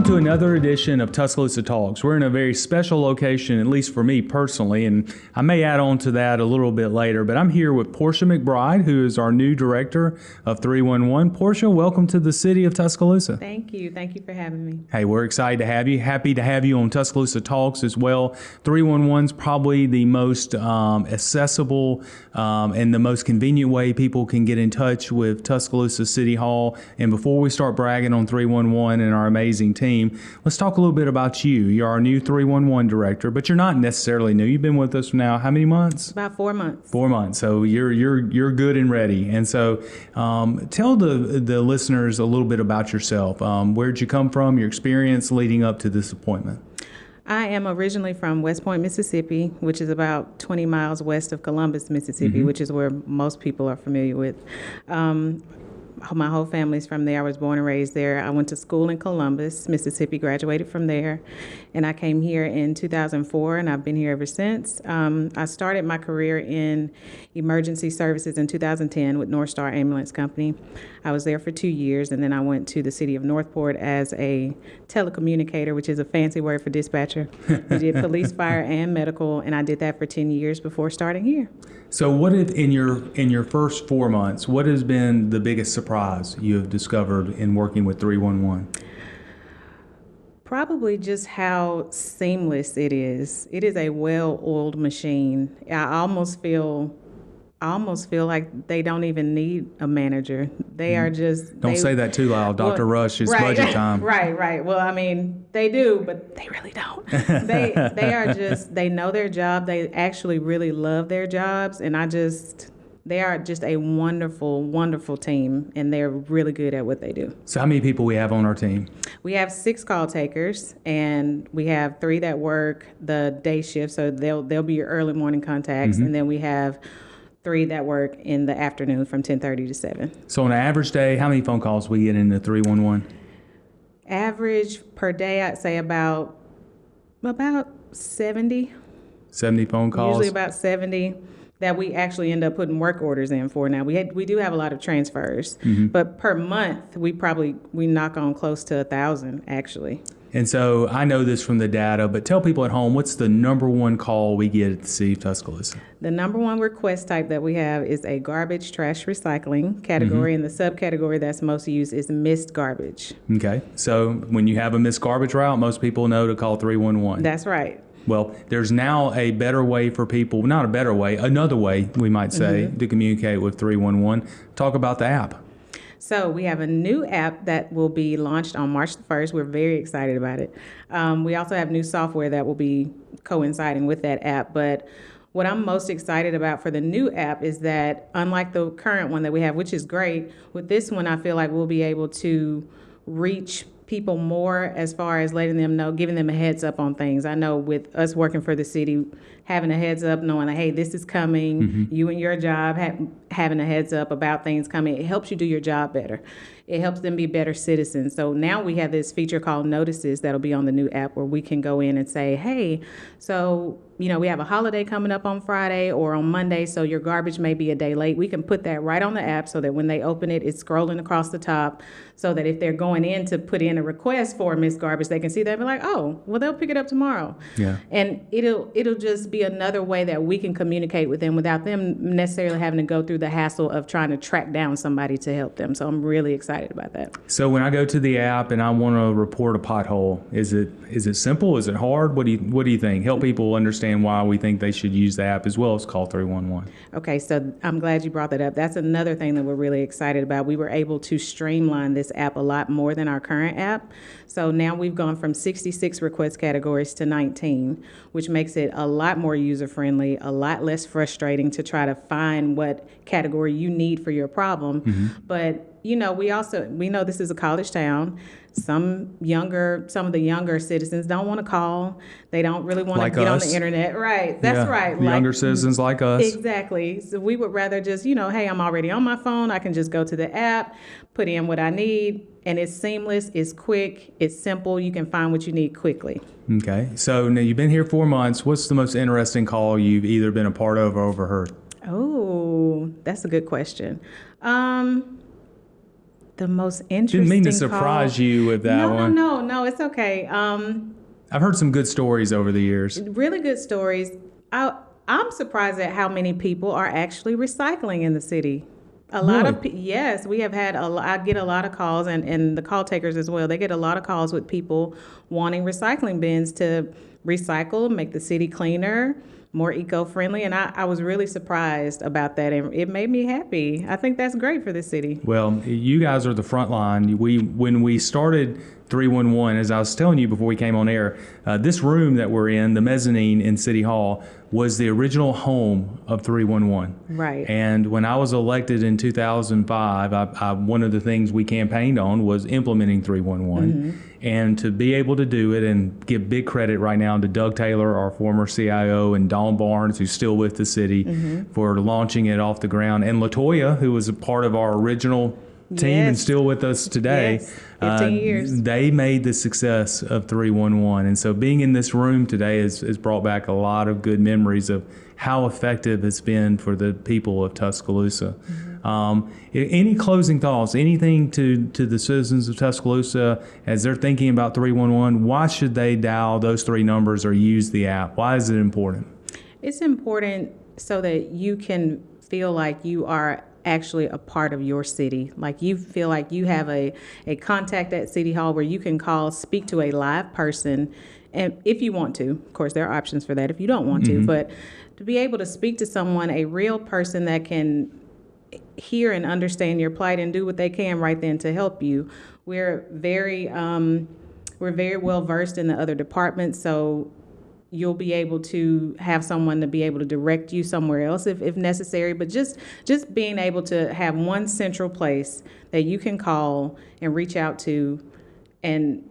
to another edition of Tuscaloosa Talks. We're in a very special location, at least for me personally, and I may add on to that a little bit later, but I'm here with Portia McBride, who is our new director of 311. Portia, welcome to the city of Tuscaloosa. Thank you. Thank you for having me. Hey, we're excited to have you. Happy to have you on Tuscaloosa Talks as well. 311's probably the most accessible and the most convenient way people can get in touch with Tuscaloosa City Hall. And before we start bragging on 311 and our amazing team, let's talk a little bit about you. You're our new 311 director, but you're not necessarily new. You've been with us now how many months? About 4 months. 4 months. So you're good and ready. And so tell the listeners a little bit about yourself. Where'd you come from? Your experience leading up to this appointment. I am originally from West Point, Mississippi, which is about 20 miles west of Columbus, Mississippi, which is where most people are familiar with. My whole family's from there. I was born and raised there. I went to school in Columbus, Mississippi, graduated from there, and I came here in 2004, and I've been here ever since. I started my career in emergency services in 2010 with North Star Ambulance Company. I was there for 2 years, and then I went to the city of Northport as a telecommunicator, which is a fancy word for dispatcher. We did police, fire, and medical, and I did that for 10 years before starting here. So what if in your first 4 months, what has been the biggest surprise you have discovered in working with 311? Probably just how seamless it is. It is a well-oiled machine. I almost feel like they don't even need a manager. They are just... Don't say that too loud. Dr. Rush, it's budget time. Right. Well, I mean, they do, but they really don't. They know their job. They actually really love their jobs, and they are just a wonderful, wonderful team, and they're really good at what they do. So how many people we have on our team? We have 6 call takers, and we have 3 that work the day shift, so they'll be your early morning contacts, and then we have 3 that work in the afternoon from 10:30 to 7. So on an average day, how many phone calls we get into 311? Average per day, I'd say about 70. 70 phone calls? Usually about 70 that we actually end up putting work orders in for. Now, we do have a lot of transfers, but per month, we knock on close to 1,000, actually. And so I know this from the data, but tell people at home, what's the number one call we get at the city of Tuscaloosa? The number one request type that we have is a garbage trash recycling category, and the subcategory that's most used is missed garbage. Okay. So when you have a missed garbage route, most people know to call 311. That's right. Well, there's now a better way for people, not a better way, another way, we might say, to communicate with 311. Talk about the app. So we have a new app that will be launched on March the 1st. We're very excited about it. We also have new software that will be coinciding with that app. But what I'm most excited about for the new app is that, unlike the current one that we have, which is great, with this one I feel like we'll be able to reach people more as far as letting them know, giving them a heads up on things. I know with us working for the city, having a heads up, knowing that, hey, this is coming, you and your job having a heads up about things coming, it helps you do your job better. It helps them be better citizens. So now we have this feature called Notices that'll be on the new app where we can go in and say, hey, so, we have a holiday coming up on Friday or on Monday, so your garbage may be a day late. We can put that right on the app so that when they open it, it's scrolling across the top so that if they're going in to put in a request for missed garbage, they can see that and be like, oh, well, they'll pick it up tomorrow. Yeah. And it'll just be another way that we can communicate with them without them necessarily having to go through the hassle of trying to track down somebody to help them. So I'm really excited about that. So when I go to the app and I want to report a pothole, is it simple? Is it hard? What do you think? Help people understand why we think they should use the app as well as call 311. Okay, so I'm glad you brought that up. That's another thing that we're really excited about. We were able to streamline this app a lot more than our current app. So now we've gone from 66 request categories to 19, which makes it a lot more user-friendly, a lot less frustrating to try to find what category you need for your problem. But we know this is a college town. Some of the younger citizens don't want to call. They don't really want to get on the internet. Right. That's right. Younger citizens like us. Exactly. So we would rather just, hey, I'm already on my phone. I can just go to the app, put in what I need, and it's seamless, it's quick, it's simple. You can find what you need quickly. Okay. So now you've been here 4 months. What's the most interesting call you've either been a part of or overheard? Oh, that's a good question. The most interesting Didn't mean to surprise call. you with that one. No, it's okay. I've heard some good stories over the years. Really good stories. I'm surprised at how many people are actually recycling in the city. A lot of yes, we have had I get a lot of calls, and the call takers as well. They get a lot of calls with people wanting recycling bins to recycle, make the city cleaner, more eco-friendly, and I was really surprised about that, and it made me happy. I think that's great for the city. Well, you guys are the front line. When we started 311, as I was telling you before we came on air, this room that we're in, the mezzanine in City Hall, was the original home of 311. Right. And when I was elected in 2005, one of the things we campaigned on was implementing 311. Mm-hmm. And to be able to do it, and give big credit right now to Doug Taylor, our former CIO, and Dawn Barnes, who's still with the city, for launching it off the ground, and LaToya, who was a part of our original team and still with us today. Yes, 15 years. They made the success of 311. And so being in this room today has brought back a lot of good memories of how effective it's been for the people of Tuscaloosa. Any closing thoughts, anything to the citizens of Tuscaloosa as they're thinking about 311? Why should they dial those three numbers or use the app? Why is it important? It's important so that you can feel like you are actually a part of your city. Like you feel like you have a contact at City Hall where you can call, speak to a live person, and if you want to. Of course, there are options for that if you don't want to, but to be able to speak to someone, a real person that can hear and understand your plight and do what they can right then to help you. We're very well versed in the other departments, so you'll be able to have someone to be able to direct you somewhere else if necessary. But just being able to have one central place that you can call and reach out to and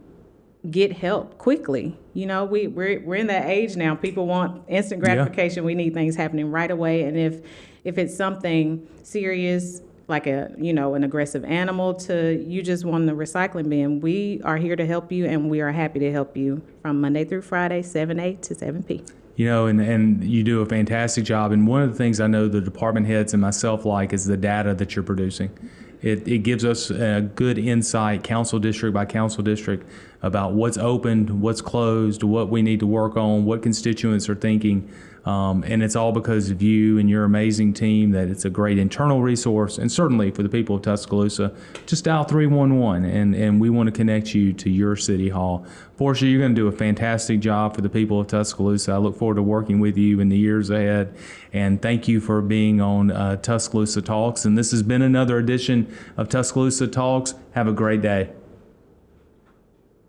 get help quickly. You know, we're in that age now. People want instant gratification. We need things happening right away. And if it's something serious, like an aggressive animal, to you just want the recycling bin, we are here to help you, and we are happy to help you from Monday through Friday, 7A to 7P. You know, and you do a fantastic job. And one of the things I know the department heads and myself like is the data that you're producing. It gives us a good insight, council district by council district, about what's opened, what's closed, what we need to work on, what constituents are thinking. And it's all because of you and your amazing team, that it's a great internal resource. And certainly for the people of Tuscaloosa, just dial 311, and we want to connect you to your city hall. Portia, you're going to do a fantastic job for the people of Tuscaloosa. I look forward to working with you in the years ahead. And thank you for being on Tuscaloosa Talks. And this has been another edition of Tuscaloosa Talks. Have a great day.